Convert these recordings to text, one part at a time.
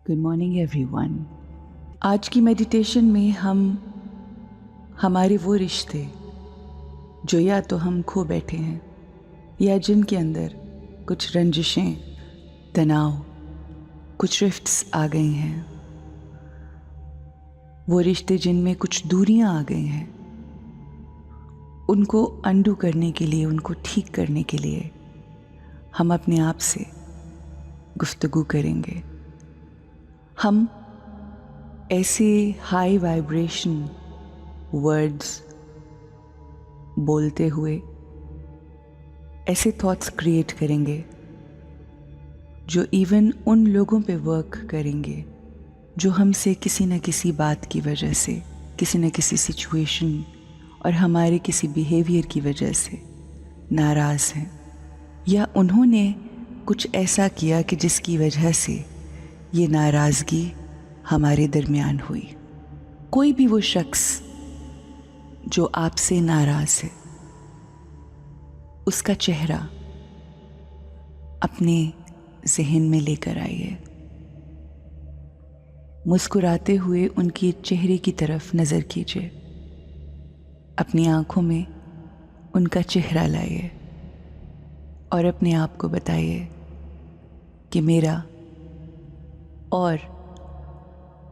Good morning everyone. आज की meditation में हम हमारे वो रिश्ते जो या तो हम खो बैठे हैं या जिनके अंदर कुछ रंजिशें, तनाव, कुछ रिफ्ट्स आ गई हैं, वो रिश्ते जिनमें कुछ दूरियां आ गई हैं, उनको अंडू करने के लिए, उनको ठीक करने के लिए हम अपने आप से गुफ्तगू करेंगे। हम ऐसे हाई वाइब्रेशन वर्ड्स बोलते हुए ऐसे थॉट्स क्रिएट करेंगे जो इवन उन लोगों पे वर्क करेंगे जो हमसे किसी न किसी बात की वजह से, किसी न किसी सिचुएशन और हमारे किसी बिहेवियर की वजह से नाराज़ हैं, या उन्होंने कुछ ऐसा किया कि जिसकी वजह से ये नाराज़गी हमारे दरमियान हुई। कोई भी वो शख्स जो आपसे नाराज़ है, उसका चेहरा अपने जहन में लेकर आइए। मुस्कुराते हुए उनके चेहरे की तरफ नज़र कीजिए। अपनी आंखों में उनका चेहरा लाइए और अपने आप को बताइए कि मेरा और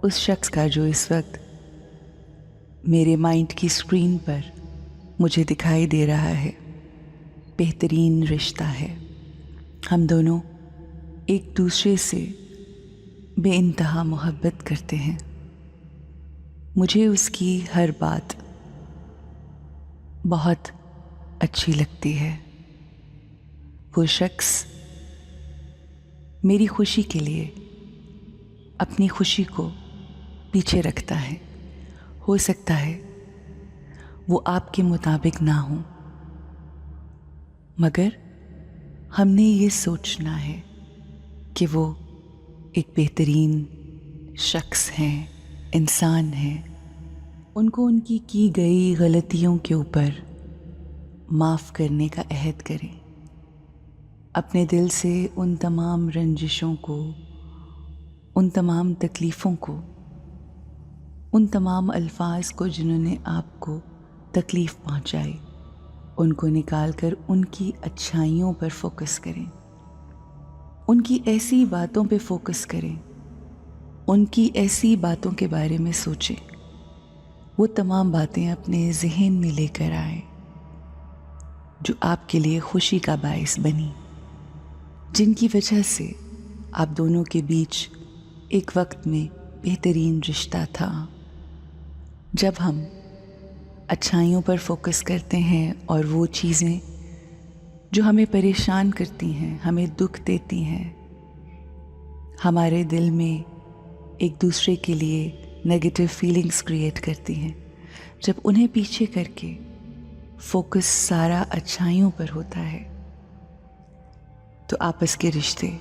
उस शख्स का जो इस वक्त मेरे माइंड की स्क्रीन पर मुझे दिखाई दे रहा है, बेहतरीन रिश्ता है। हम दोनों एक दूसरे से बेइंतहा मोहब्बत करते हैं। मुझे उसकी हर बात बहुत अच्छी लगती है। वो शख्स मेरी खुशी के लिए अपनी खुशी को पीछे रखता है। हो सकता है वो आपके मुताबिक ना हो, मगर हमने ये सोचना है कि वो एक बेहतरीन शख्स हैं, इंसान हैं। उनको उनकी की गई गलतियों के ऊपर माफ़ करने का अहद करें। अपने दिल से उन तमाम रंजिशों को, उन तमाम तकलीफ़ों को, उन तमाम अल्फाज को जिन्होंने आपको तकलीफ़ पहुंचाई, उनको निकाल कर उनकी अच्छाइयों पर फोकस करें। उनकी ऐसी बातों पे फोकस करें, उनकी ऐसी बातों के बारे में सोचें, वो तमाम बातें अपने जहन में लेकर आए जो आपके लिए खुशी का बायस बनी, जिनकी वजह से आप दोनों के बीच एक वक्त में बेहतरीन रिश्ता था। जब हम अच्छाइयों पर फोकस करते हैं और वो चीज़ें जो हमें परेशान करती हैं, हमें दुख देती हैं, हमारे दिल में एक दूसरे के लिए नेगेटिव फीलिंग्स क्रिएट करती हैं, जब उन्हें पीछे करके फोकस सारा अच्छाइयों पर होता है, तो आपस के रिश्ते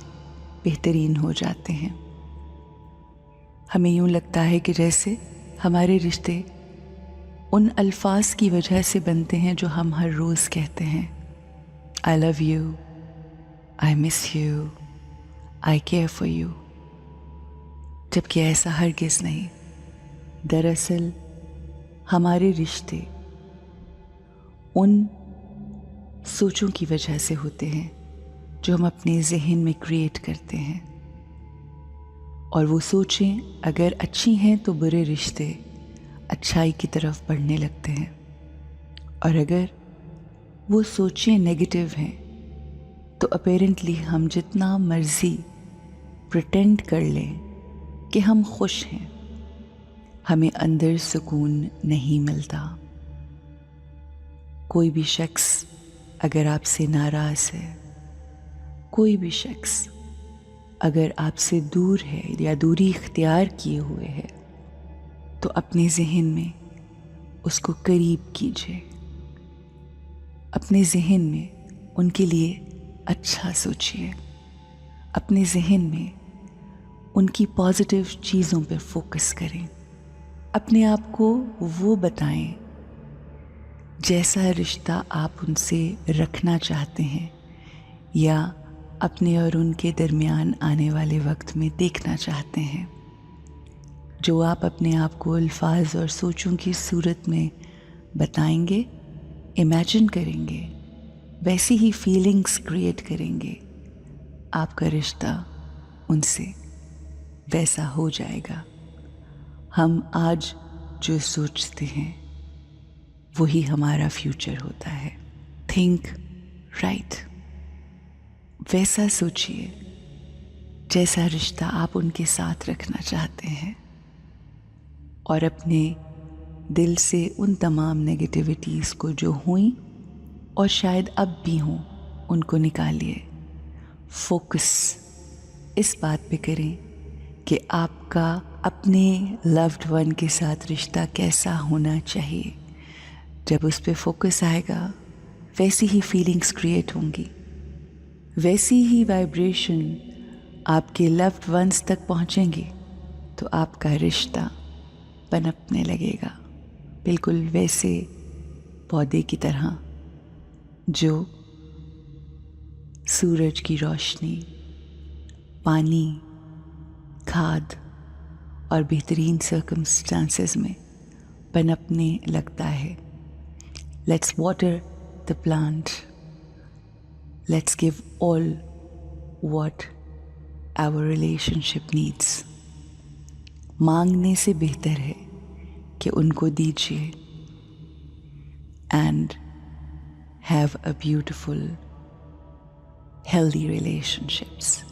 बेहतरीन हो जाते हैं। हमें यूँ लगता है कि जैसे हमारे रिश्ते उन अल्फाज की वजह से बनते हैं जो हम हर रोज़ कहते हैं। I love you, I miss you, I care for you, जबकि ऐसा हरगिज़ नहीं। दरअसल हमारे रिश्ते उन सोचों की वजह से होते हैं जो हम अपने जहन में क्रिएट करते हैं, और वो सोचें अगर अच्छी हैं तो बुरे रिश्ते अच्छाई की तरफ बढ़ने लगते हैं, और अगर वो सोचें नेगेटिव हैं तो अपेरेंटली हम जितना मर्ज़ी प्रिटेंड कर लें कि हम खुश हैं, हमें अंदर सुकून नहीं मिलता। कोई भी शख्स अगर आपसे नाराज़ है, कोई भी शख्स अगर आपसे दूर है या दूरी इख्तियार किए हुए है, तो अपने जहन में उसको करीब कीजिए। अपने जहन में उनके लिए अच्छा सोचिए। अपने जहन में उनकी पॉजिटिव चीज़ों पर फोकस करें। अपने आप को वो बताएं जैसा रिश्ता आप उनसे रखना चाहते हैं या अपने और उनके दरमियान आने वाले वक्त में देखना चाहते हैं, जो आप अपने आप को अल्फाज और सोचों की सूरत में बताएंगे, इमेजिन करेंगे, वैसी ही फीलिंग्स क्रिएट करेंगे, आपका रिश्ता उनसे वैसा हो जाएगा। हम आज जो सोचते हैं वही हमारा फ्यूचर होता है। थिंक राइट, वैसा सोचिए जैसा रिश्ता आप उनके साथ रखना चाहते हैं, और अपने दिल से उन तमाम नेगेटिविटीज़ को जो हुई और शायद अब भी हों उनको निकालिए। फोकस इस बात पे करें कि आपका अपने लव्ड वन के साथ रिश्ता कैसा होना चाहिए। जब उस पे फोकस आएगा वैसी ही फीलिंग्स क्रिएट होंगी, वैसी ही वाइब्रेशन आपके लव्ड वंस तक पहुंचेंगी, तो आपका रिश्ता पनपने लगेगा, बिल्कुल वैसे पौधे की तरह जो सूरज की रोशनी, पानी, खाद और बेहतरीन सर्कमस्टांसेस में पनपने लगता है। Let's water the plant, let's give all what our relationship needs. मांगने से बेहतर है कि उनको दीजिए, and have a beautiful healthy relationships.